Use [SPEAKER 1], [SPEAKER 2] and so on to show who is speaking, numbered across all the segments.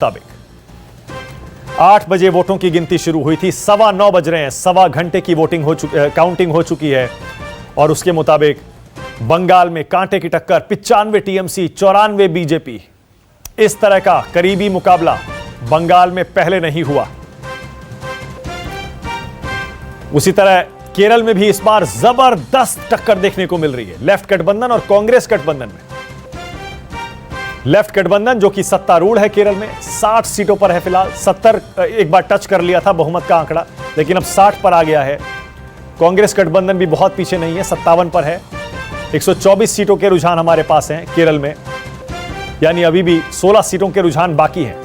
[SPEAKER 1] मुताबिक 8 बजे वोटों की गिनती शुरू हुई थी। 9:15 बज रहे हैं। सवा घंटे की काउंटिंग हो चुकी है और उसके मुताबिक बंगाल में कांटे की टक्कर 95 टीएमसी 94 बीजेपी। इस तरह का करीबी मुकाबला बंगाल में पहले नहीं हुआ। उसी तरह केरल में भी इस बार जबरदस्त टक्कर देखने को मिल रही है लेफ्ट गठबंधन और कांग्रेस गठबंधन में। लेफ्ट गठबंधन जो कि सत्तारूढ़ है केरल में 60 सीटों पर है फिलहाल। 70 एक बार टच कर लिया था बहुमत का आंकड़ा, लेकिन अब 60 पर आ गया है। कांग्रेस गठबंधन भी बहुत पीछे नहीं है, 57 पर है। 124 सीटों के रुझान हमारे पास हैं केरल में, यानी अभी भी 16 सीटों के रुझान बाकी हैं।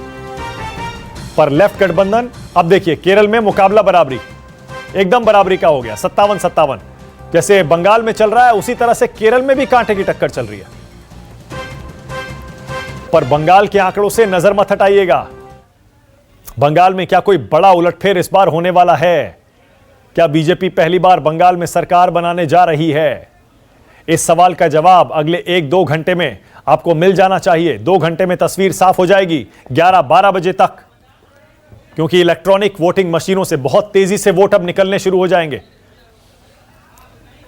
[SPEAKER 1] पर लेफ्ट गठबंधन, अब देखिए केरल में मुकाबला बराबरी, एकदम बराबरी का हो गया। 57-57 जैसे बंगाल में चल रहा है उसी तरह से केरल में भी कांटे की टक्कर चल रही है। पर बंगाल के आंकड़ों से नजर मत हटाइएगा। बंगाल में क्या कोई बड़ा उलटफेर इस बार होने वाला है? क्या बीजेपी पहली बार बंगाल में सरकार बनाने जा रही है? इस सवाल का जवाब अगले 1-2 घंटे में आपको मिल जाना चाहिए। 2 घंटे में तस्वीर साफ हो जाएगी 11-12 बजे तक, क्योंकि इलेक्ट्रॉनिक वोटिंग मशीनों से बहुत तेजी से वोट अब निकलने शुरू हो जाएंगे।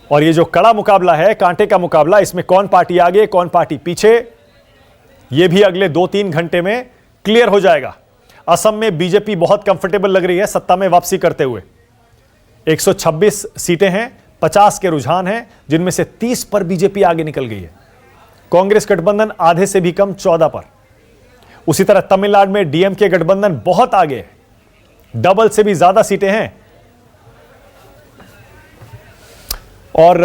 [SPEAKER 1] और ये जो कड़ा मुकाबला है, कांटे का मुकाबला, इसमें कौन पार्टी आगे कौन पार्टी पीछे, यह भी अगले 2-3 घंटे में क्लियर हो जाएगा। असम में बीजेपी बहुत कंफर्टेबल लग रही है सत्ता में वापसी करते हुए। 126 सीटें हैं, 50 के रुझान हैं, जिनमें से 30 पर बीजेपी आगे निकल गई है। कांग्रेस गठबंधन आधे से भी कम 14 पर। उसी तरह तमिलनाडु में डीएमके गठबंधन बहुत आगे है, डबल से भी ज्यादा सीटें हैं। और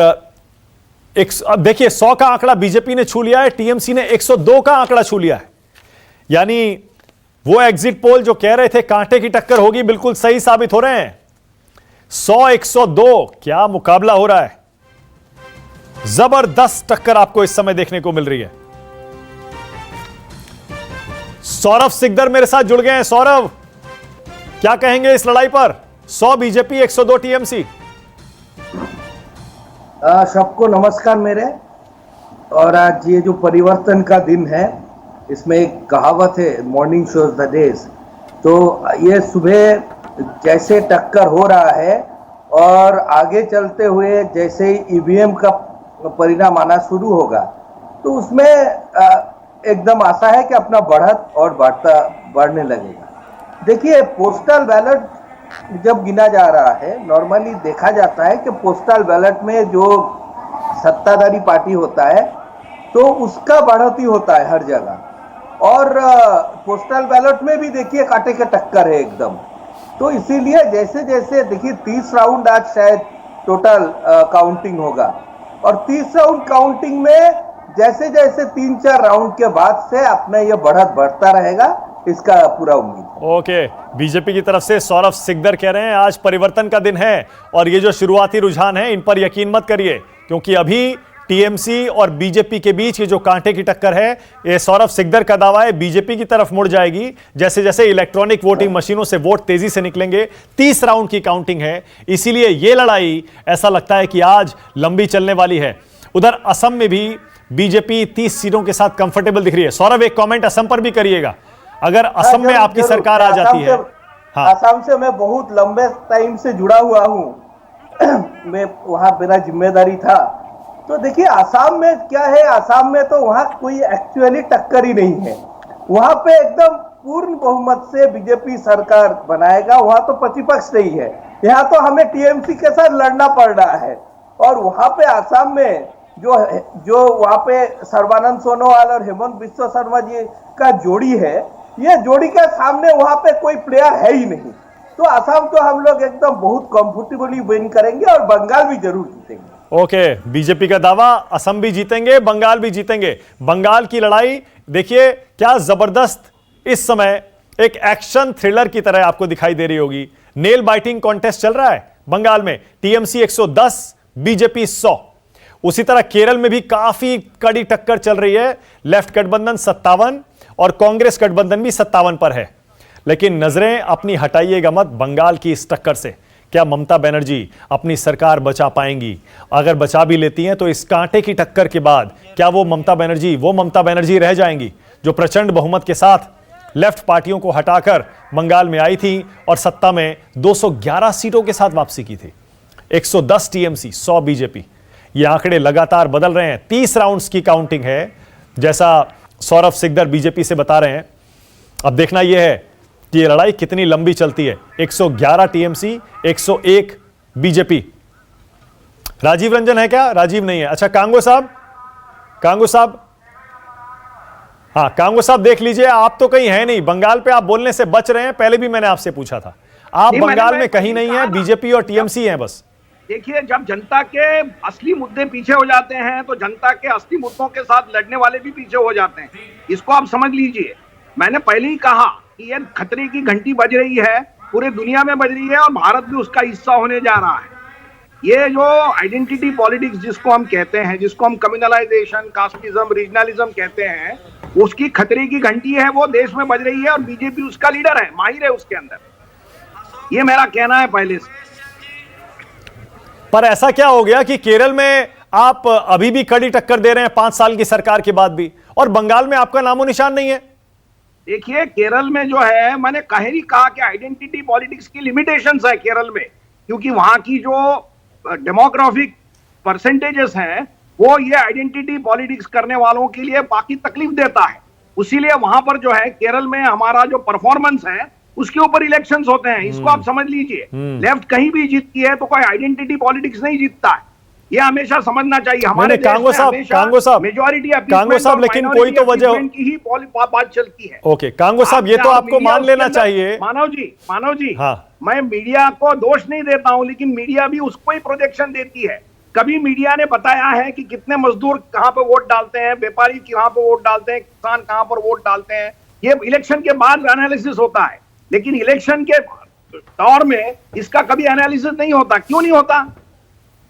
[SPEAKER 1] अब देखिए 100 का आंकड़ा बीजेपी ने छू लिया है, टीएमसी ने 102 का आंकड़ा छू लिया है। यानी वो एग्जिट पोल जो कह रहे थे कांटे की टक्कर होगी, बिल्कुल सही साबित हो रहे हैं। 100-102 क्या मुकाबला हो रहा है। जबरदस्त टक्कर आपको इस समय देखने को मिल रही है। सौरभ सिकदर मेरे साथ जुड़ गए हैं। सौरभ, क्या कहेंगे इस लड़ाई पर? 100 बीजेपी 102 टीएमसी।
[SPEAKER 2] सबको नमस्कार मेरे। और आज ये जो परिवर्तन का दिन है, इसमें एक कहावत है, मॉर्निंग शोज द डेज। तो ये सुबह जैसे टक्कर हो रहा है और आगे चलते हुए जैसे ईवीएम का परिणाम आना शुरू होगा, तो उसमें एकदम आशा है कि अपना बढ़त और बढ़ने लगेगा। देखिए, पोस्टल बैलेट जब गिना जा रहा है, नॉर्मली देखा जाता है कि पोस्टल बैलेट में जो सत्ताधारी पार्टी होता है तो उसका बढ़ोतरी होता है हर जगह। और पोस्टल बैलेट में भी देखिए कांटे के टक्कर है एकदम। तो इसीलिए जैसे जैसे देखिए 30 राउंड आज शायद टोटल काउंटिंग होगा, और 30 राउंड काउंटिंग में जैसे जैसे 3-4 राउंड के बाद से अपना यह बढ़त बढ़ता रहेगा, इसका पूरा उम्मीद।
[SPEAKER 1] ओके, बीजेपी की तरफ से सौरभ सिकदर कह रहे हैं आज परिवर्तन का दिन है, और ये जो शुरुआती रुझान है इन पर यकीन मत करिए, क्योंकि अभी टीएमसी और बीजेपी के बीच ये जो कांटे की टक्कर है, ये सौरभ सिकदर का दावा है बीजेपी की तरफ मुड़ जाएगी जैसे जैसे इलेक्ट्रॉनिक वोटिंग मशीनों से वोट तेजी से निकलेंगे। 30 राउंड की काउंटिंग है, इसीलिए ये लड़ाई ऐसा लगता है कि आज लंबी चलने वाली है। उधर असम में भी बीजेपी 30 सीटों के साथ कंफर्टेबल दिख रही है। सौरभ, एक कॉमेंट असम पर भी करिएगा, अगर असम में आपकी सरकार आ जाती है।
[SPEAKER 2] हाँ, असम से मैं बहुत लंबे टाइम से जुड़ा हुआ हूँ मैं वहां मेरा जिम्मेदारी था। तो देखिए असम में क्या है, असम में तो वहां कोई एक्चुअली टक्कर ही नहीं है। वहां पे एकदम पूर्ण बहुमत से बीजेपी सरकार बनाएगा, वहां तो प्रतिपक्ष नहीं है। यहाँ तो हमें टीएमसी के साथ लड़ना पड़ रहा है। और वहां पे असम में जो वहां पे सर्बानंद सोनोवाल और हेमंत बिस्वा शर्मा जी का जोड़ी है, ये जोड़ी के सामने वहां पे कोई प्लेयर है ही नहीं। तो असम तो हम लोग एकदम बहुत कंफर्टेबली विन करेंगे और बंगाल भी जरूर जीतेंगे।
[SPEAKER 1] ओके, बीजेपी का दावा, असम भी जीतेंगे, बंगाल भी जीतेंगे। बंगाल की लड़ाई देखिए क्या जबरदस्त इस समय एक एक्शन थ्रिलर की तरह आपको दिखाई दे रही होगी। नेल बाइटिंग कॉन्टेस्ट चल रहा है बंगाल में। TMC 110, BJP 100। उसी तरह केरल में भी काफी कड़ी टक्कर चल रही है। लेफ्ट गठबंधन 57 और कांग्रेस गठबंधन भी 57 पर है। लेकिन नजरें अपनी हटाइएगा मत बंगाल की इस टक्कर से। क्या ममता बनर्जी अपनी सरकार बचा पाएंगी? अगर बचा भी लेती हैं तो इस कांटे की टक्कर के बाद क्या वो ममता बनर्जी रह जाएंगी जो प्रचंड बहुमत के साथ लेफ्ट पार्टियों को हटाकर बंगाल में आई थी और सत्ता में 211 सीटों के साथ वापसी की थी। 110 टीएमसी, 100 बीजेपी। ये आंकड़े लगातार बदल रहे हैं। 30 राउंड्स की काउंटिंग है, जैसा सौरभ सिकदर बीजेपी से बता रहे हैं। अब देखना यह है कि ये लड़ाई कितनी लंबी चलती है। 111 टीएमसी, 101 बीजेपी। राजीव रंजन है क्या? राजीव नहीं है। अच्छा, कांगो साहब, कांगो साहब, हाँ कांगो साहब देख लीजिए, आप तो कहीं है नहीं, बंगाल पे आप बोलने से बच रहे हैं। पहले भी मैंने आपसे पूछा था, आप बंगाल में कहीं नहीं है, बीजेपी और टीएमसी हैं बस।
[SPEAKER 3] देखिए, जब जनता के असली मुद्दे पीछे हो जाते हैं तो जनता के असली मुद्दों के साथ लड़ने वाले भी पीछे हो जाते हैं। इसको आप समझ लीजिए। मैंने पहले ही कहा कि ये खतरे की घंटी बज रही है, पूरे दुनिया में बज रही है और भारत भी उसका हिस्सा होने जा रहा है। ये जो आइडेंटिटी पॉलिटिक्स जिसको हम कहते हैं, जिसको हम कम्युनलाइजेशन, कास्टिज्म, रीजनलिज्म कहते हैं, उसकी खतरे की घंटी है, वो देश में बज रही है और बीजेपी उसका लीडर है, माहिर है उसके अंदर। ये मेरा कहना है पहले से।
[SPEAKER 1] पर ऐसा क्या हो गया कि केरल में आप अभी भी कड़ी टक्कर दे रहे हैं 5 साल की सरकार के बाद भी, और बंगाल में आपका नामो निशान नहीं है?
[SPEAKER 3] देखिए, केरल में जो है, मैंने कहीं कहा कि आइडेंटिटी पॉलिटिक्स की लिमिटेशंस है केरल में, क्योंकि वहां की जो डेमोग्राफिक परसेंटेजेस हैं वो ये आइडेंटिटी पॉलिटिक्स करने वालों के लिए बाकी तकलीफ देता है। उसीलिए वहां पर जो है केरल में हमारा जो परफॉर्मेंस है उसके ऊपर इलेक्शंस होते हैं। इसको आप समझ लीजिए। लेफ्ट कहीं भी जीतती है तो कोई आइडेंटिटी पॉलिटिक्स नहीं जीतता है, ये हमेशा समझना चाहिए। हमारे
[SPEAKER 1] कांगो साहब,
[SPEAKER 3] मेजॉरिटी
[SPEAKER 1] कांगो साहब, लेकिन कोई तो वजह
[SPEAKER 3] की ही बात चलती है।
[SPEAKER 1] ओके कांगो साहब, ये तो आपको मान लेना चाहिए।
[SPEAKER 3] मानव जी,
[SPEAKER 1] हाँ।
[SPEAKER 3] मैं मीडिया को दोष नहीं देता हूं, लेकिन मीडिया भी उसको ही प्रोजेक्शन देती है। कभी मीडिया ने बताया है कि कितने मजदूर कहां पर वोट डालते हैं, व्यापारी कहां पर वोट डालते हैं, किसान कहां पर वोट डालते हैं? ये इलेक्शन के बाद एनालिसिस होता है, लेकिन इलेक्शन के दौर में इसका कभी एनालिसिस नहीं होता। क्यों नहीं होता?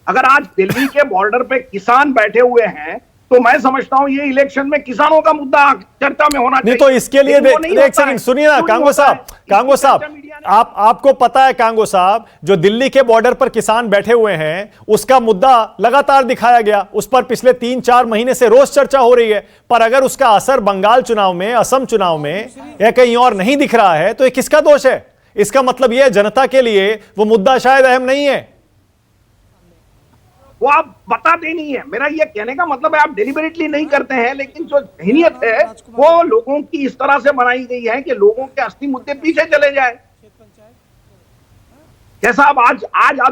[SPEAKER 3] अगर आज दिल्ली के बॉर्डर पे किसान बैठे हुए हैं तो मैं समझता हूं ये इलेक्शन में किसानों का मुद्दा चर्चा में होना चाहिए।
[SPEAKER 1] नहीं तो इसके लिए एक सेकंड सुनिए ना कांगो साहब, आपको पता है कांगो साहब, जो दिल्ली के बॉर्डर पर किसान बैठे हुए हैं उसका मुद्दा लगातार दिखाया गया, उस पर पिछले 3-4 महीने से रोज चर्चा हो रही है। पर अगर उसका असर बंगाल चुनाव में, असम चुनाव में या कहीं और नहीं दिख रहा है तो ये किसका दोष है? इसका मतलब यह जनता के लिए वो मुद्दा शायद अहम नहीं है,
[SPEAKER 3] वो आप बताते नहीं है। मेरा ये कहने का मतलब है आप डेलिबरेटली नहीं करते हैं, लेकिन जो जहनीत है वो लोगों की इस तरह से बनाई गई है कि लोगों के असली मुद्दे पीछे चले जाए। जैसा अब आज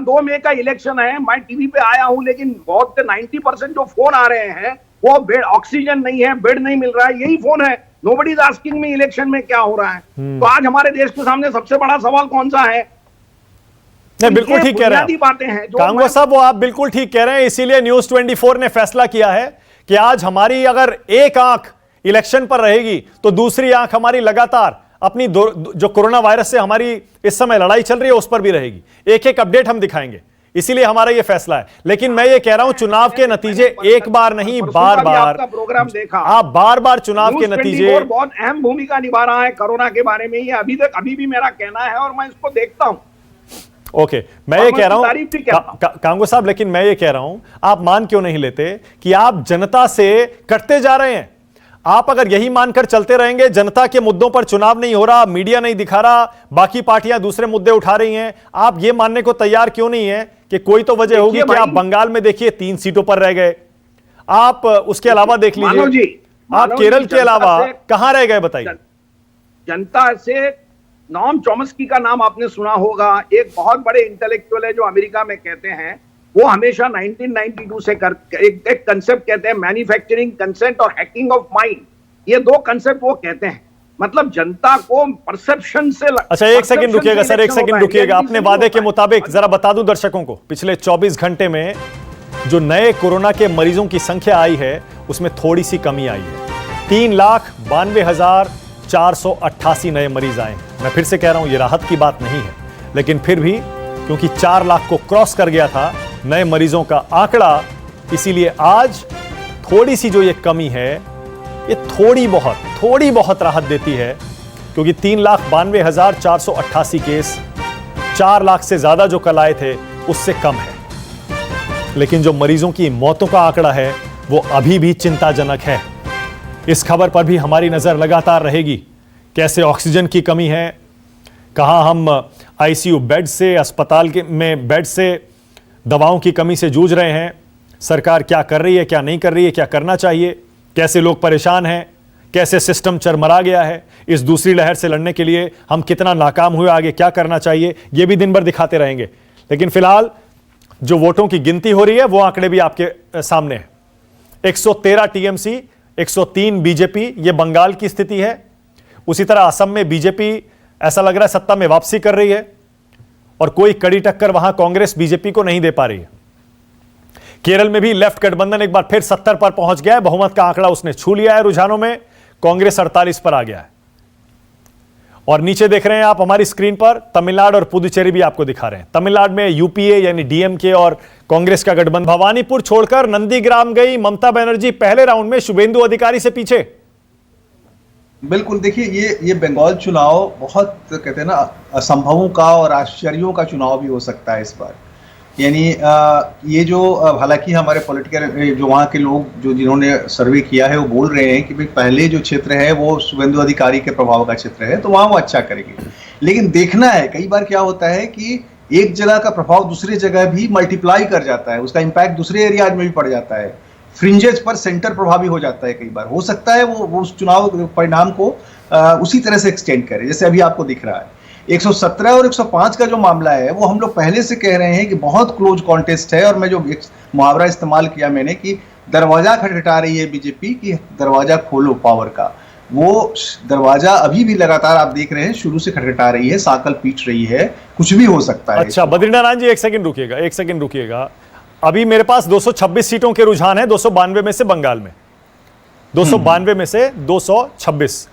[SPEAKER 3] 2 मई का इलेक्शन है, मैं टीवी पे आया हूं, लेकिन बहुत 90% जो फोन आ रहे हैं वो बेड, ऑक्सीजन नहीं है, बेड नहीं मिल रहा है, यही फोन है। Nobody is asking me election में क्या हो रहा है। तो आज हमारे देश के सामने सबसे बड़ा सवाल कौन सा है?
[SPEAKER 1] नहीं, बिल्कुल ठीक कह रहे हैं
[SPEAKER 3] बातें हैं
[SPEAKER 1] कांगो साहब, वो आप बिल्कुल ठीक कह रहे हैं। इसीलिए न्यूज 24 ने फैसला किया है कि आज हमारी अगर एक आंख इलेक्शन पर रहेगी तो दूसरी आंख हमारी लगातार अपनी जो कोरोना वायरस से हमारी इस समय लड़ाई चल रही है उस पर भी रहेगी। एक एक अपडेट हम दिखाएंगे, इसीलिए हमारा यह फैसला है। लेकिन मैं ये कह रहा हूं, चुनाव के नतीजे एक बार नहीं बार बार,
[SPEAKER 3] प्रोग्राम देखा
[SPEAKER 1] आप बार बार चुनाव के नतीजे
[SPEAKER 3] बहुत अहम भूमिका निभा रहा है कोरोना के बारे में। ये अभी भी मेरा कहना है और मैं इसको देखता हूं।
[SPEAKER 1] ओके, मैं ये कह रहा हूं कांगो साहब, लेकिन मैं ये कह रहा हूं, आप मान क्यों नहीं लेते कि आप जनता से कटते जा रहे हैं? आप अगर यही मानकर चलते रहेंगे, जनता के मुद्दों पर चुनाव नहीं हो रहा, मीडिया नहीं दिखा रहा, बाकी पार्टियां दूसरे मुद्दे उठा रही हैं, आप ये मानने को तैयार क्यों नहीं है कि कोई तो वजह होगी कि आप बंगाल में देखिए 3 सीटों पर रह गए, आप उसके अलावा देख लीजिए, आप केरल के अलावा कहां रह गए बताइए?
[SPEAKER 3] जनता से नॉम चॉम्स्की का नाम आपने सुना होगा, एक बहुत बड़े इंटेलेक्चुअल है जो अमेरिका में कहते हैं, वो हमेशा 1992 से एक कंसेप्ट कहते हैं, मैन्युफैक्चरिंग कंसेंट और हैकिंग ऑफ माइंड। ये 2 कंसेप्ट वो कहते हैं। मतलब जनता को परसेप्शन से
[SPEAKER 1] अच्छा, एक सेकंड रुकिएगा सर, एक सेकंड रुकिएगा। अपने वादे के मुताबिक जरा बता दूं दर्शकों को, पिछले 24 घंटे में जो नए कोरोना के मरीजों की संख्या आई है उसमें थोड़ी सी कमी आई है। 3,92,488 नए मरीज आए। मैं फिर से कह रहा हूं, ये राहत की बात नहीं है, लेकिन फिर भी क्योंकि 4 लाख को क्रॉस कर गया था नए मरीजों का आंकड़ा, इसीलिए आज थोड़ी सी जो ये कमी है, ये थोड़ी बहुत राहत देती है, क्योंकि 3,92,488 केस 4 लाख से ज्यादा जो कल आए थे उससे कम है। लेकिन जो मरीजों की मौतों का आंकड़ा है वो अभी भी चिंताजनक है। इस खबर पर भी हमारी नजर लगातार रहेगी कैसे ऑक्सीजन की कमी है, कहाँ हम आईसीयू बेड से, अस्पताल के में बेड से, दवाओं की कमी से जूझ रहे हैं। सरकार क्या कर रही है, क्या नहीं कर रही है, क्या करना चाहिए, कैसे लोग परेशान हैं, कैसे सिस्टम चरमरा गया है। इस दूसरी लहर से लड़ने के लिए हम कितना नाकाम हुए, आगे क्या करना चाहिए, ये भी दिन भर दिखाते रहेंगे। लेकिन फिलहाल जो वोटों की गिनती हो रही है वो आंकड़े भी आपके सामने हैं। 113 टीएमसी, 103 बीजेपी, ये बंगाल की स्थिति है। उसी तरह असम में बीजेपी ऐसा लग रहा है सत्ता में वापसी कर रही है और कोई कड़ी टक्कर वहां कांग्रेस बीजेपी को नहीं दे पा रही है। केरल में भी लेफ्ट गठबंधन एक बार फिर 70 पर पहुंच गया है, बहुमत का आंकड़ा उसने छू लिया है रुझानों में। कांग्रेस 48 पर आ गया है। और नीचे देख रहे हैं आप हमारी स्क्रीन पर तमिलनाडु और पुदुचेरी भी आपको दिखा रहे हैं। तमिलनाडु में यूपीए यानी डीएमके और कांग्रेस का गठबंधन। भवानीपुर छोड़कर नंदीग्राम गई ममता बनर्जी पहले राउंड में शुभेंदु अधिकारी से पीछे।
[SPEAKER 4] बिल्कुल, देखिए ये बंगाल चुनाव बहुत कहते हैं ना असंभवों का और आश्चर्यों का चुनाव भी हो सकता है इस बार। यानी ये जो हालांकि हमारे पॉलिटिकल जो वहाँ के लोग जो जिन्होंने सर्वे किया है वो बोल रहे हैं कि भाई पहले जो क्षेत्र है वो शुभेंदु अधिकारी के प्रभाव का क्षेत्र है, तो वहाँ वो अच्छा करेंगे। लेकिन देखना है कई बार क्या होता है कि एक जगह का प्रभाव दूसरी जगह भी मल्टीप्लाई कर जाता है, उसका इम्पैक्ट दूसरे एरियाज में भी पड़ जाता है, फ्रिंजेस पर सेंटर प्रभावी हो जाता है। कई बार हो सकता है वो उस चुनाव परिणाम को उसी तरह से एक्सटेंड करे, जैसे अभी आपको दिख रहा है 117 और 105 का जो मामला है वो हम लोग पहले से कह रहे हैं कि बहुत क्लोज कॉन्टेस्ट है। और मैं जो एक मुहावरा इस्तेमाल किया मैंने कि दरवाजा खटखटा रही है बीजेपी कि दरवाजा खोलो पावर का, वो दरवाजा अभी भी लगातार आप देख रहे हैं शुरू से खटखटा रही है, साकल पीट रही है, कुछ भी हो सकता है।
[SPEAKER 1] अच्छा बद्रीनारायण जी एक सेकंड रुकिएगा। अभी मेरे पास 226 सीटों के रुझान है, 292 में से बंगाल में 292 में से 226,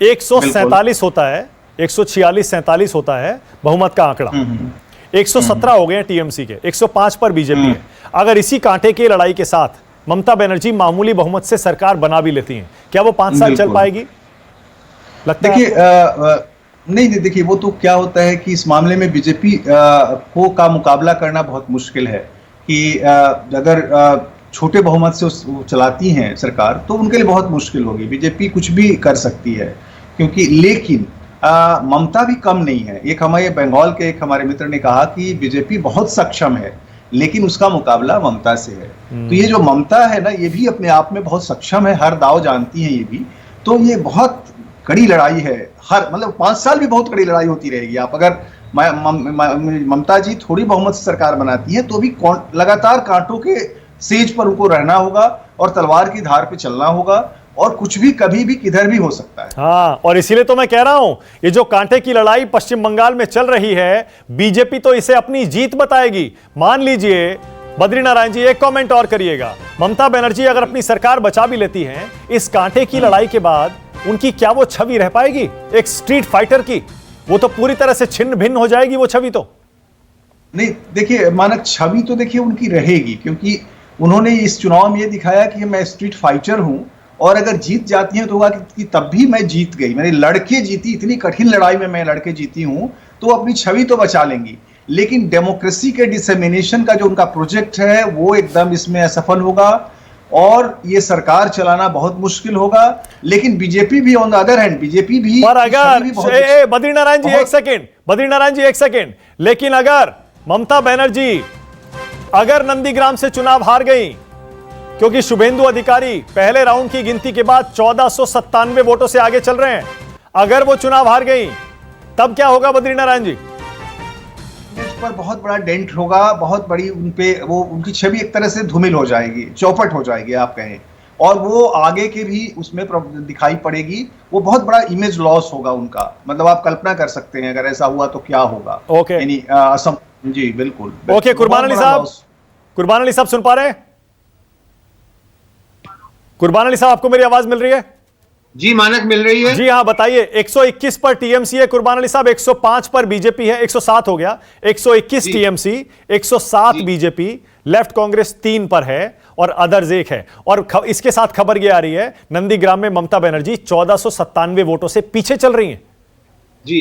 [SPEAKER 1] 147 होता है, 146-47 होता है बहुमत का आंकड़ा। 117 हो गए हैं टीएमसी के, 105 पर बीजेपी है। अगर इसी कांटे की लड़ाई के साथ ममता बनर्जी मामूली बहुमत से सरकार बना भी लेती हैं, क्या वो 5 साल चल पाएगी लगता है?
[SPEAKER 4] देखिए नहीं देखिए वो तो क्या होता है कि इस मामले में बीजेपी को का मुकाबला करना बहुत मुश्किल है कि अगर छोटे बहुमत से चलाती हैं सरकार तो उनके लिए बहुत मुश्किल होगी। बीजेपी कुछ भी कर सकती है क्योंकि, लेकिन ममता भी कम नहीं है। एक हमारे बंगाल के एक हमारे मित्र ने कहा कि बीजेपी बहुत सक्षम है लेकिन उसका मुकाबला ममता से है। तो ये जो ममता है ना ये भी अपने आप में बहुत सक्षम है, हर दाव जानती है ये भी। तो ये बहुत कड़ी लड़ाई है, हर मतलब 5 साल भी बहुत कड़ी लड़ाई होती रहेगी। आप अगर ममता जी थोड़ी बहुमत से सरकार बनाती है तो भी लगातार कांटों के सेज पर उनको रहना होगा और तलवार की धार पे चलना होगा और कुछ भी कभी भी किधर भी हो सकता है।
[SPEAKER 1] हाँ, और इसीलिए तो मैं कह रहा हूं ये जो कांटे की लड़ाई पश्चिम बंगाल में चल रही है, बीजेपी तो इसे अपनी जीत बताएगी। मान लीजिए बद्रीनारायण जी एक कमेंट और करिएगा, ममता बनर्जी अगर अपनी सरकार बचा भी लेती हैं, इस कांटे की लड़ाई के बाद उनकी क्या वो छवि रह पाएगी एक स्ट्रीट फाइटर की? वो तो पूरी तरह से छिन्न भिन्न हो जाएगी वो छवि। तो
[SPEAKER 4] नहीं देखिए मानक छवि तो देखिए उनकी रहेगी क्योंकि उन्होंने इस चुनाव में ये दिखाया कि मैं स्ट्रीट फाइटर हूं और अगर जीत जाती हैं तो होगा कि तब भी मैं जीत गई, मैंने लड़के जीती, इतनी कठिन लड़ाई में मैं लड़के जीती हूं, तो अपनी छवि तो बचा लेंगी। लेकिन डेमोक्रेसी के डिसेमिनेशन का जो उनका प्रोजेक्ट है वो एकदम इसमें असफल होगा और ये सरकार चलाना बहुत मुश्किल होगा। लेकिन बीजेपी भी on the other hand BJP भी
[SPEAKER 1] पर अगर बद्रीनारायण जी एक सेकेंड, लेकिन अगर ममता बनर्जी अगर नंदीग्राम से चुनाव हार गई क्योंकि शुभेंदु अधिकारी पहले राउंड की गिनती के बाद 1497 वोटों से आगे चल रहे हैं, अगर वो चुनाव हार गई तब क्या होगा बद्रीनारायण जी?
[SPEAKER 4] इस पर बहुत बड़ा डेंट होगा, बहुत बड़ी उनपे वो उनकी छवि एक तरह से धूमिल हो जाएगी, चौपट हो जाएगी आप कहें, और वो आगे के भी उसमें दिखाई पड़ेगी। वो बहुत बड़ा इमेज लॉस होगा उनका। मतलब आप कल्पना कर सकते हैं अगर ऐसा हुआ तो क्या होगा।
[SPEAKER 1] ओके
[SPEAKER 4] यानी जी बिल्कुल।
[SPEAKER 1] ओके कुर्बान अली साहब सुन पा रहे हैं? कुर्बान अली साहब आपको मेरी आवाज मिल रही है?
[SPEAKER 5] जी मानक मिल रही है।
[SPEAKER 1] जी हाँ बताइए। 121 पर टीएमसी है कुर्बान अली साहब, 105 पर बीजेपी है, 107 हो गया, 121 टीएमसी, 107 बीजेपी, लेफ्ट कांग्रेस 3 पर है और अदर्स 1 है। और इसके साथ खबर यह आ रही है नंदीग्राम में ममता बनर्जी 1497 वोटों से पीछे चल रही हैं।
[SPEAKER 5] जी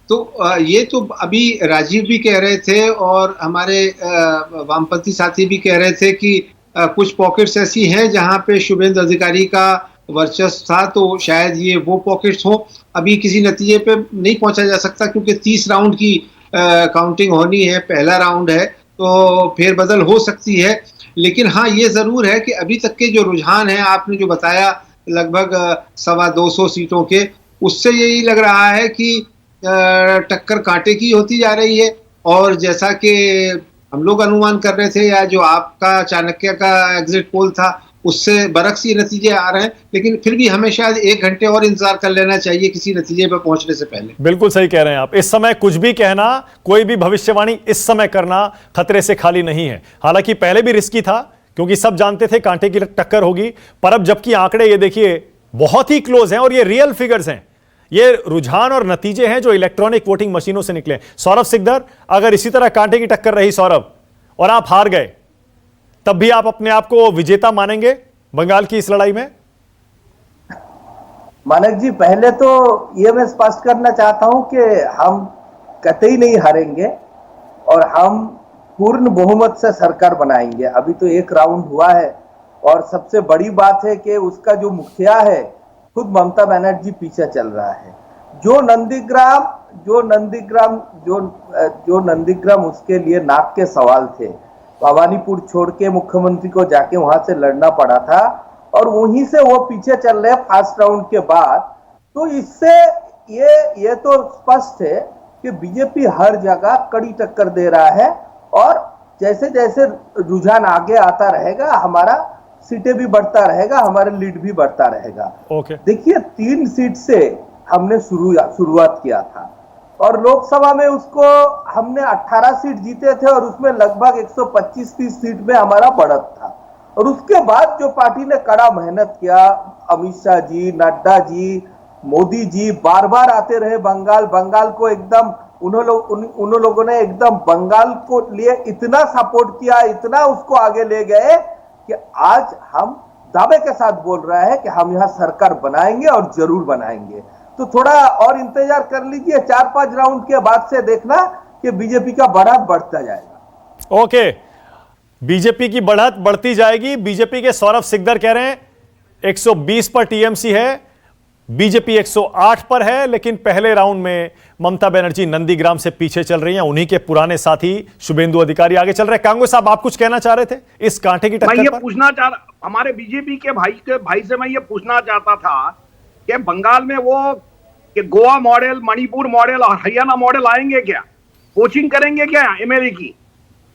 [SPEAKER 5] तो ये तो अभी राजीव भी कह रहे थे और हमारे वामपंथी साथी भी कह रहे थे कि कुछ पॉकेट्स ऐसी हैं जहां पे शुभेंदु अधिकारी का वर्चस्व था, तो शायद ये वो पॉकेट्स हो। अभी किसी नतीजे पे नहीं पहुंचा जा सकता क्योंकि 30 राउंड की काउंटिंग होनी है, पहला राउंड है, तो फेरबदल हो सकती है। लेकिन हाँ, ये जरूर है कि अभी तक के जो रुझान है, आपने जो बताया लगभग 225 सीटों के, उससे यही लग रहा है कि टक्कर कांटे की होती जा रही है। और जैसा कि हम लोग अनुमान कर रहे थे, या जो आपका चाणक्य का एग्जिट पोल था, उससे बरक्स ये नतीजे आ रहे हैं। लेकिन फिर भी हमें शायद 1 घंटे और इंतजार कर लेना चाहिए किसी नतीजे पर पहुंचने से पहले।
[SPEAKER 1] बिल्कुल सही कह रहे हैं आप। इस समय कुछ भी कहना, कोई भी भविष्यवाणी इस समय करना खतरे से खाली नहीं है। हालांकि पहले भी रिस्की था क्योंकि सब जानते थे कांटे की टक्कर होगी, पर अब जबकि आंकड़े ये देखिए बहुत ही क्लोज हैं और ये रियल फिगर्स हैं, ये रुझान और नतीजे हैं जो इलेक्ट्रॉनिक वोटिंग मशीनों से निकले। सौरभ सिकदर, अगर इसी तरह कांटे की टक्कर रही सौरभ, और आप हार गए, तब भी आप अपने आप को विजेता मानेंगे बंगाल की इस लड़ाई में?
[SPEAKER 2] मानक जी, पहले तो ये मैं स्पष्ट करना चाहता हूं कि हम कतई नहीं हारेंगे और हम पूर्ण बहुमत से सरकार बनाएंगे। अभी तो 1 राउंड हुआ है और सबसे बड़ी बात है कि उसका जो मुखिया है खुद ममता बनर्जी पीछे चल रहा है। जो नंदीग्राम उसके लिए नाक के सवाल थे, भवानीपुर छोड़ के मुख्यमंत्री को जाके वहां से लड़ना पड़ा था और वहीं से वो पीछे चल रहे फर्स्ट राउंड के बाद। तो इससे ये तो स्पष्ट है कि बीजेपी हर जगह कड़ी टक्कर दे रहा है और जैसे जैसे रुझान आगे आता रहेगा, हमारा सीटें भी बढ़ता रहेगा, हमारा लीड भी बढ़ता रहेगा। देखिए, 3 सीट से हमने शुरुआत किया था और लोकसभा में उसको हमने 18 सीट जीते थे और उसमें लगभग 125-30 सीट में हमारा बढ़त था। और उसके बाद जो पार्टी ने कड़ा मेहनत किया, अमित शाह जी, नड्डा जी, मोदी जी बार बार आते रहे बंगाल को एकदम उन लोगों ने एकदम बंगाल को लिए इतना सपोर्ट किया, इतना उसको आगे ले गए कि आज हम दावे के साथ बोल रहा है कि हम यहाँ सरकार बनाएंगे और जरूर बनाएंगे। तो थोड़ा और इंतजार कर लीजिए, 4-5 राउंड के बाद से देखना कि बीजेपी का बढ़त बढ़ता जाएगा।
[SPEAKER 1] ओके, बीजेपी की बढ़त बढ़ती जाएगी। बीजेपी के सौरभ सिकदर कह रहे हैं 120 पर टीएमसी है, बीजेपी 108 पर है, लेकिन पहले राउंड में ममता बनर्जी नंदीग्राम से पीछे चल रही हैं। उन्हीं के पुराने साथी शुभेंदु अधिकारी आगे चल रहे हैं। कांग्रेस साहब, आप कुछ कहना चाह रहे थे इस कांटे की टक्कर पर?
[SPEAKER 3] पूछना चाह रहा, हमारे बीजेपी के भाई से मैं ये पूछना चाहता था कि बंगाल में वो कि गोवा मॉडल, मणिपुर मॉडल और हरियाणा मॉडल आएंगे क्या? कोचिंग करेंगे क्या एमएलए की?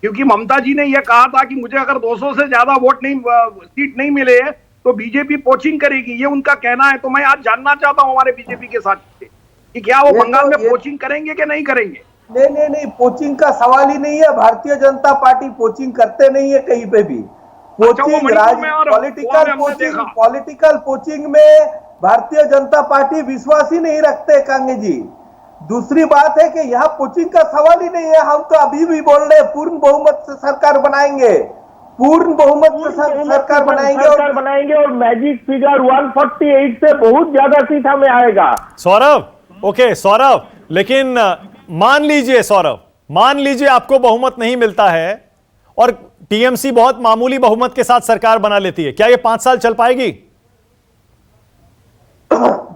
[SPEAKER 3] क्योंकि ममता जी ने यह कहा था कि मुझे अगर 200 से ज्यादा सीट नहीं मिले तो बीजेपी कोचिंग करेगी, ये उनका कहना है। तो मैं आज जानना चाहता हूं हमारे बीजेपी के साथ कि क्या वो बंगाल में कोचिंग करेंगे कि नहीं करेंगे?
[SPEAKER 2] नहीं, कोचिंग का सवाल ही नहीं है। भारतीय जनता पार्टी कोचिंग करते नहीं है कहीं पे भी। कोचिंग पॉलिटिकल कोचिंग में भारतीय जनता पार्टी विश्वास ही नहीं रखते कांगे जी। दूसरी बात है कि यहाँ कोचिंग का सवाल ही नहीं है। हम तो अभी भी बोल रहे हैं पूर्ण बहुमत से सरकार बनाएंगे, पूर्ण बहुमत से सरकार बनाएंगे और मैजिक फिगर 148 से बहुत ज्यादा सीट हमें आएगा।
[SPEAKER 1] सौरभ, ओके सौरभ, लेकिन मान लीजिए आपको बहुमत नहीं मिलता है और टीएमसी बहुत मामूली बहुमत के साथ सरकार बना लेती है, क्या ये 5 साल चल पाएगी?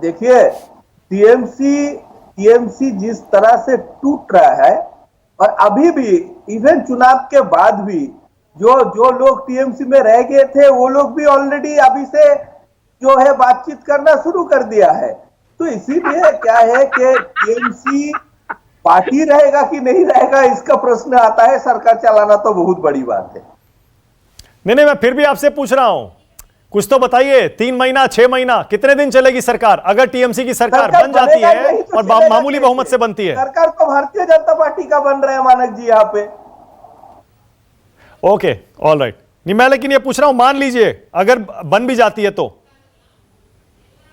[SPEAKER 2] देखिए, टीएमसी जिस तरह से टूट रहा है और अभी भी इवन चुनाव के बाद भी जो लोग टीएमसी में रह गए थे वो लोग भी ऑलरेडी अभी से जो है बातचीत करना शुरू कर दिया है। तो इसीलिए क्या है कि टीएमसी पार्टी रहेगा कि नहीं रहेगा इसका प्रश्न आता है। सरकार चलाना तो बहुत बड़ी बात है।
[SPEAKER 1] नहीं, मैं फिर भी आपसे पूछ रहा हूं, कुछ तो बताइए। 3 महीना, 6 महीना, कितने दिन चलेगी सरकार? अगर टीएमसी की सरकार बन जाती है तो और मामूली बहुमत से बनती है,
[SPEAKER 2] सरकार तो भारतीय जनता पार्टी का बन रहा है मानक जी यहाँ पे।
[SPEAKER 1] Okay, all right. नहीं, मैं लेकिन ये पूछ रहा हूं, मान लीजिए अगर बन भी जाती है तो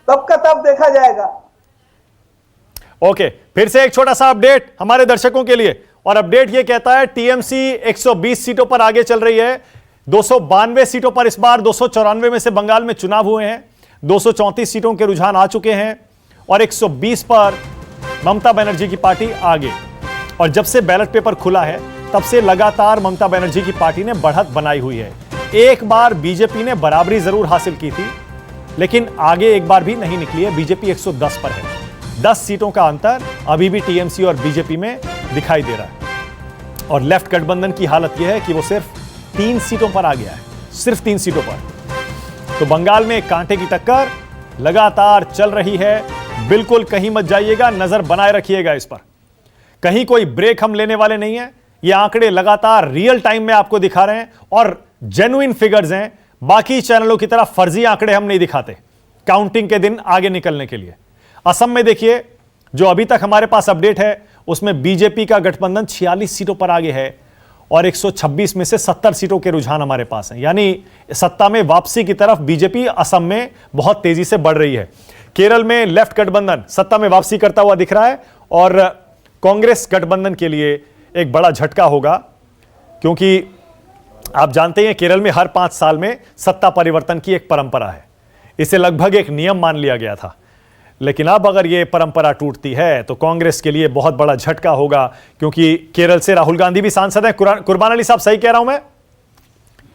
[SPEAKER 2] तब का तब देखा जाएगा।
[SPEAKER 1] ओके, फिर से एक छोटा सा अपडेट हमारे दर्शकों के लिए, और अपडेट ये कहता है टीएमसी 120 सीटों पर आगे चल रही है। 292 सीटों पर इस बार 294 में से बंगाल में चुनाव हुए हैं। 234 सीटों के रुझान आ चुके हैं और 120 पर ममता बनर्जी की पार्टी आगे। और जब से बैलेट पेपर खुला है तब से लगातार ममता बनर्जी की पार्टी ने बढ़त बनाई हुई है। एक बार बीजेपी ने बराबरी जरूर हासिल की थी, लेकिन आगे एक बार भी नहीं निकली है। बीजेपी 110 पर है। 10 सीटों का अंतर अभी भी टीएमसी और बीजेपी में दिखाई दे रहा है। और लेफ्ट गठबंधन की हालत यह है कि वो सिर्फ 3 सीटों पर आ गया है, सिर्फ 3 सीटों पर। तो बंगाल में कांटे की टक्कर लगातार चल रही है। बिल्कुल कहीं मत जाइएगा, नजर बनाए रखिएगा इस पर। कहीं कोई ब्रेक हम लेने वाले नहीं है। ये आंकड़े लगातार रियल टाइम में आपको दिखा रहे हैं और जेन्युइन फिगर्स हैं। बाकी चैनलों की तरह फर्जी आंकड़े हम नहीं दिखाते काउंटिंग के दिन आगे निकलने के लिए। असम में देखिए, जो अभी तक हमारे पास अपडेट है उसमें बीजेपी का गठबंधन 46 सीटों पर आगे है और 126 में से 70 सीटों के रुझान हमारे पास हैं। यानी सत्ता में वापसी की तरफ बीजेपी असम में बहुत तेजी से बढ़ रही है। केरल में लेफ्ट गठबंधन सत्ता में वापसी करता हुआ दिख रहा है और कांग्रेस गठबंधन के लिए एक बड़ा झटका होगा, क्योंकि आप जानते हैं केरल में हर 5 साल में सत्ता परिवर्तन की एक परंपरा है। इसे लगभग एक नियम मान लिया गया था, लेकिन अब अगर यह परंपरा टूटती है तो कांग्रेस के लिए बहुत बड़ा झटका होगा, क्योंकि केरल से राहुल गांधी भी सांसद हैं। कुर्बान अली साहब, सही कह रहा हूं मैं?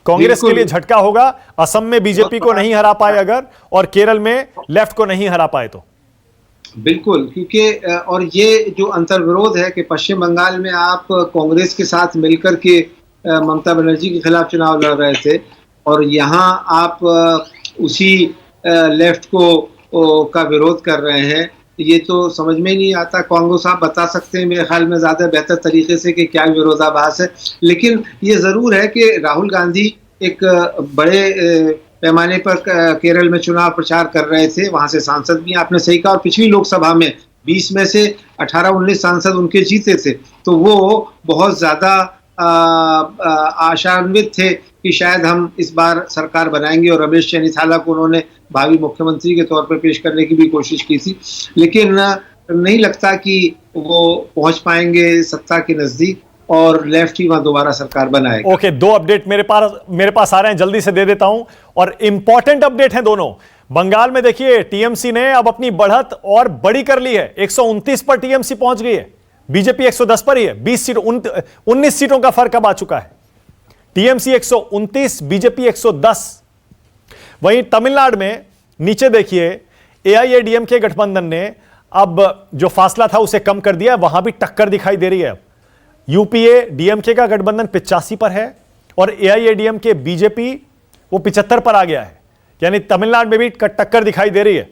[SPEAKER 1] कांग्रेस के लिए झटका होगा। असम में बीजेपी को नहीं हरा पाए अगर, और केरल में लेफ्ट को नहीं हरा पाए तो।
[SPEAKER 5] बिल्कुल, क्योंकि और ये जो अंतर्विरोध है कि पश्चिम बंगाल में आप कांग्रेस के साथ मिलकर के ममता बनर्जी के खिलाफ चुनाव लड़ रहे थे और यहाँ आप उसी लेफ्ट को का विरोध कर रहे हैं, ये तो समझ में नहीं आता। कांग्रेस आप बता सकते हैं मेरे ख्याल में ज़्यादा बेहतर तरीके से कि क्या विरोधाभास है। लेकिन ये ज़रूर है कि राहुल गांधी एक बड़े पैमाने पर केरल में चुनाव प्रचार कर रहे थे, वहाँ से सांसद भी आपने सही कहा, और पिछली लोकसभा में 20 में से 18-19 सांसद उनके जीते थे, तो वो बहुत ज़्यादा आशान्वित थे कि शायद हम इस बार सरकार बनाएंगे और रमेश चन्नीथाला को उन्होंने भावी मुख्यमंत्री के तौर पर पेश करने की भी कोशिश की थी, लेकिन नहीं लगता कि वो पहुंच पाएंगे सत्ता के नजदीक और लेफ्ट ही वहां दोबारा सरकार बनाएगा।
[SPEAKER 1] ओके, 2 अपडेट मेरे पास आ रहे हैं, जल्दी से दे देता हूं और इंपॉर्टेंट अपडेट हैं दोनों। बंगाल में देखिए टीएमसी ने अब अपनी बढ़त और बड़ी कर ली है। 129 पर टीएमसी पहुंच गई है, बीजेपी 110 पर ही है। 19 सीटों का फर्क अब आ चुका है। TMC 129, BJP 110। वहीं तमिलनाडु में नीचे देखिए एआईएडीएमके गठबंधन ने अब जो फासला था उसे कम कर दिया, वहां भी टक्कर दिखाई दे रही है। यूपीए डीएमके का गठबंधन 85 पर है और एआईएडीएमके बीजेपी वो 75 पर आ गया है। यानी तमिलनाडु में भी टक्कर दिखाई दे रही है।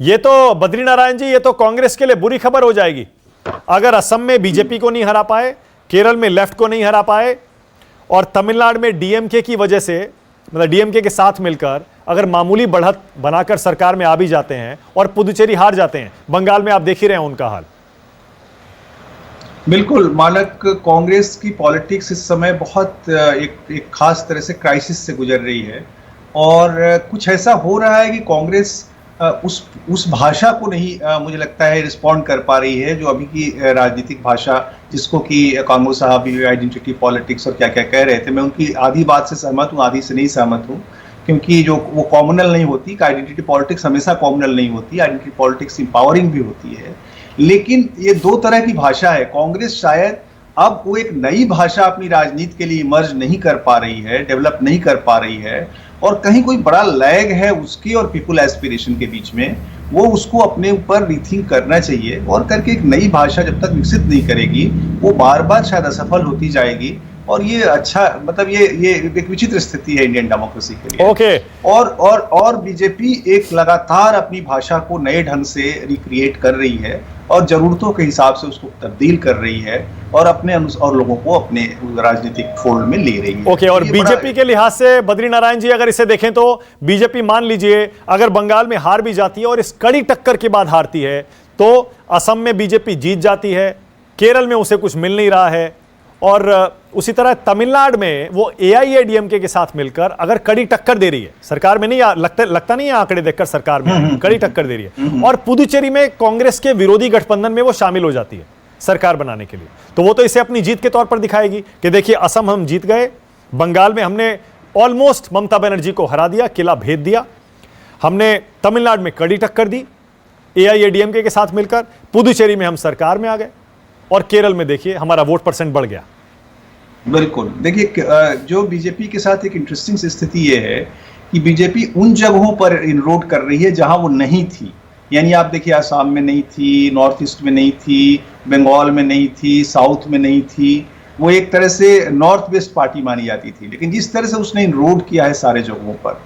[SPEAKER 1] ये तो बद्री नारायण जी, ये तो कांग्रेस के लिए बुरी खबर हो जाएगी अगर असम में बीजेपी को नहीं हरा पाए, केरल में लेफ्ट को नहीं हरा पाए और तमिलनाडु में डीएमके की वजह से, मतलब डीएमके के साथ मिलकर अगर मामूली बढ़त बनाकर सरकार में आ भी जाते हैं और पुदुचेरी हार जाते हैं। बंगाल में आप देख ही रहे हैं उनका हाल।
[SPEAKER 4] बिल्कुल मानक, कांग्रेस की पॉलिटिक्स इस समय बहुत एक खास तरह से क्राइसिस से गुजर रही है और कुछ ऐसा हो रहा है कि कांग्रेस उस भाषा को नहीं मुझे लगता है रिस्पॉन्ड कर पा रही है, जो अभी की राजनीतिक भाषा, जिसको कि कांग्रेस साहब आइडेंटिटी पॉलिटिक्स और क्या क्या कह रहे थे। मैं उनकी आधी बात से सहमत हूँ, आधी से नहीं सहमत हूँ, क्योंकि जो वो कॉम्युनल नहीं होती। आइडेंटिटी पॉलिटिक्स हमेशा कॉम्युनल नहीं होती, आइडेंटिटी पॉलिटिक्स इंपावरिंग भी होती है। लेकिन ये 2 तरह की भाषा है। कांग्रेस शायद अब वो एक नई भाषा अपनी राजनीति के लिए इमर्ज नहीं कर पा रही है, डेवलप नहीं कर पा रही है, और कहीं कोई बड़ा लैग है उसकी और पीपुल एस्पिरेशन के बीच में। वो उसको अपने ऊपर रीथिंक करना चाहिए और करके एक नई भाषा जब तक विकसित नहीं करेगी वो बार बार शायद असफल होती जाएगी। और ये अच्छा, मतलब ये एक विचित्र स्थिति है इंडियन डेमोक्रेसी के लिए।
[SPEAKER 1] ओके।
[SPEAKER 4] और बीजेपी एक लगातार अपनी भाषा को नए ढंग से रिक्रिएट कर रही है और जरूरतों के हिसाब से उसको तब्दील कर रही है और अपने और लोगों को अपने राजनीतिक फोल्ड में ले रही है।
[SPEAKER 1] ओके, और बीजेपी के लिहाज से बद्री नारायण जी अगर इसे देखें तो बीजेपी, मान लीजिए अगर बंगाल में हार भी जाती है और इस कड़ी टक्कर के बाद हारती है तो असम में बीजेपी जीत जाती है, केरल में उसे कुछ मिल नहीं रहा है, और उसी तरह तमिलनाडु में वो एआईएडीएमके के साथ मिलकर अगर कड़ी टक्कर दे रही है, सरकार में नहीं, लगता नहीं है आंकड़े देखकर सरकार में कड़ी टक्कर दे रही है, और पुदुचेरी में कांग्रेस के विरोधी गठबंधन में वो शामिल हो जाती है सरकार बनाने के लिए, तो वो तो इसे अपनी जीत के तौर पर दिखाएगी कि देखिए असम हम जीत गए, बंगाल में हमने ऑलमोस्ट ममता बनर्जी को हरा दिया, किला भेद दिया, हमने तमिलनाडु में कड़ी टक्कर दी एआईएडीएमके के साथ मिलकर, पुदुचेरी में हम सरकार में आ गए, और केरल में देखिए हमारा वोट परसेंट बढ़ गया।
[SPEAKER 4] बिल्कुल, देखिए जो बीजेपी के साथ एक इंटरेस्टिंग स्थिति ये है कि बीजेपी उन जगहों पर इनरोड कर रही है जहां वो नहीं थी। यानी आप देखिए, आसाम में नहीं थी, नॉर्थ ईस्ट में नहीं थी, बंगाल में नहीं थी, साउथ में नहीं थी। वो एक तरह से नॉर्थ वेस्ट पार्टी मानी जाती थी, लेकिन जिस तरह से उसने इनरोड किया है सारे जगहों पर,